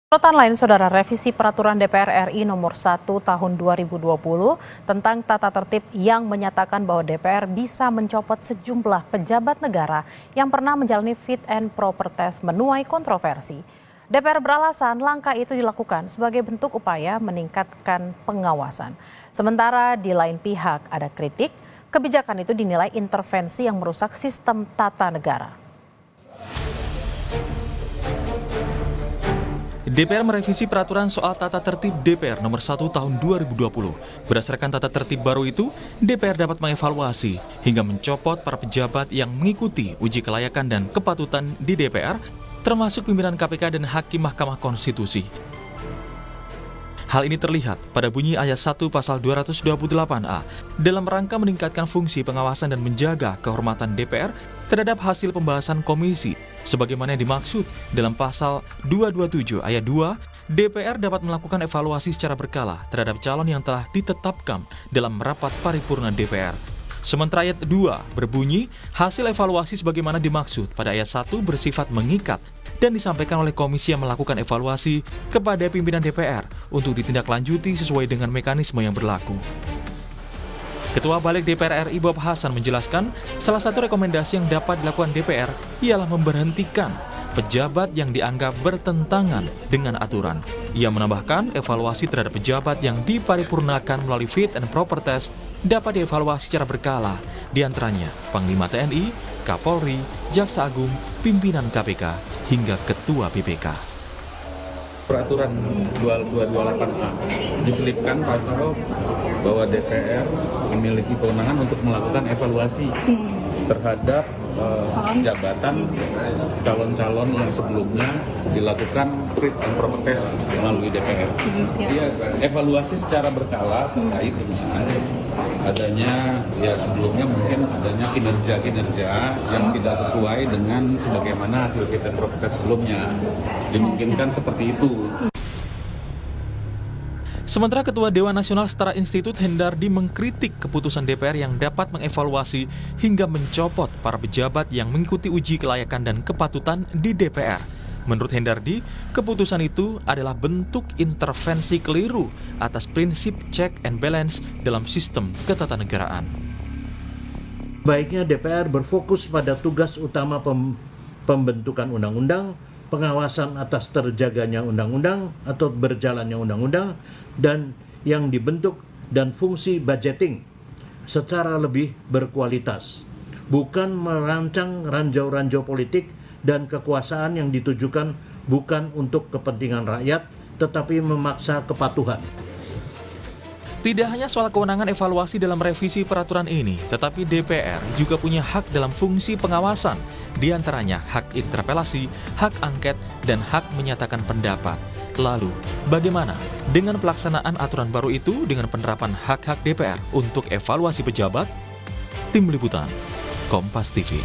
Sorotan lain, Saudara, revisi Peraturan DPR RI Nomor 1 Tahun 2020 tentang tata tertib yang menyatakan bahwa DPR bisa mencopot sejumlah pejabat negara yang pernah menjalani fit and proper test menuai kontroversi. DPR beralasan langkah itu dilakukan sebagai bentuk upaya meningkatkan pengawasan. Sementara di lain pihak ada kritik, kebijakan itu dinilai intervensi yang merusak sistem tata negara. DPR merevisi peraturan soal tata tertib DPR nomor 1 tahun 2020. Berdasarkan tata tertib baru itu, DPR dapat mengevaluasi hingga mencopot para pejabat yang mengikuti uji kelayakan dan kepatutan di DPR, termasuk pimpinan KPK dan Hakim Mahkamah Konstitusi. Hal ini terlihat pada bunyi ayat 1 pasal 228A dalam rangka meningkatkan fungsi pengawasan dan menjaga kehormatan DPR terhadap hasil pembahasan komisi. Sebagaimana yang dimaksud dalam pasal 227 ayat 2, DPR dapat melakukan evaluasi secara berkala terhadap calon yang telah ditetapkan dalam rapat paripurna DPR. Sementara ayat 2 berbunyi, hasil evaluasi sebagaimana dimaksud pada ayat 1 bersifat mengikat dan disampaikan oleh komisi yang melakukan evaluasi kepada pimpinan DPR untuk ditindaklanjuti sesuai dengan mekanisme yang berlaku. Ketua Balik DPR RI Bob Hasan menjelaskan, salah satu rekomendasi yang dapat dilakukan DPR ialah memberhentikan pejabat yang dianggap bertentangan dengan aturan. Ia menambahkan, evaluasi terhadap pejabat yang diparipurnakan melalui fit and proper test dapat dievaluasi secara berkala, diantaranya Panglima TNI, Kapolri, Jaksa Agung, pimpinan KPK, hingga Ketua BPK. Peraturan 228A diselipkan pasal bahwa DPR memiliki kewenangan untuk melakukan evaluasi terhadap jabatan calon-calon yang sebelumnya dilakukan fit and proper test melalui DPR. Evaluasi secara berkala terkait dengan adanya sebelumnya mungkin adanya kinerja yang tidak sesuai dengan sebagaimana hasil fit and proper test sebelumnya. Dimungkinkan seperti itu. Sementara Ketua Dewan Nasional Setara Institut Hendardi mengkritik keputusan DPR yang dapat mengevaluasi hingga mencopot para pejabat yang mengikuti uji kelayakan dan kepatutan di DPR. Menurut Hendardi, keputusan itu adalah bentuk intervensi keliru atas prinsip check and balance dalam sistem ketatanegaraan. Baiknya DPR berfokus pada tugas utama pembentukan undang-undang, pengawasan atas terjaganya undang-undang atau berjalannya undang-undang, dan yang dibentuk dan fungsi budgeting secara lebih berkualitas, bukan merancang ranjau-ranjau politik dan kekuasaan yang ditujukan bukan untuk kepentingan rakyat, tetapi memaksa kepatuhan. Tidak hanya soal kewenangan evaluasi dalam revisi peraturan ini, tetapi DPR juga punya hak dalam fungsi pengawasan, diantaranya hak interpelasi, hak angket, dan hak menyatakan pendapat. Lalu, bagaimana dengan pelaksanaan aturan baru itu dengan penerapan hak-hak DPR untuk evaluasi pejabat? Tim Liputan, Kompas TV.